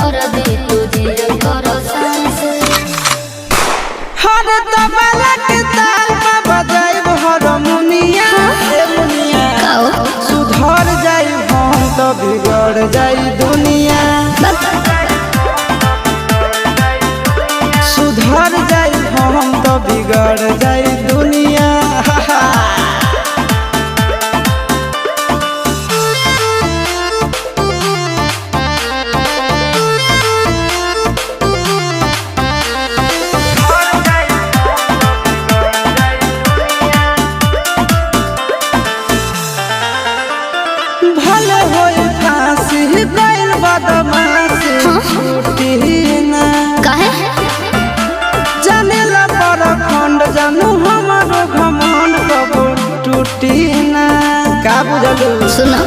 कर दे तुझे कर सांस हर तबला के ताल में बजाइब हारमोनिया ए मुनिया सुधर जाई हम तो बिगड़ जाई दुनिया सुधर जाई हम तो बिगड़ जाई दुनिया भले होई फांसी गइल बदमाशी छूटी ना काहे जानेला पर खंड जानू हमारो घमंड कबो टूटी ना का बुझलू सुना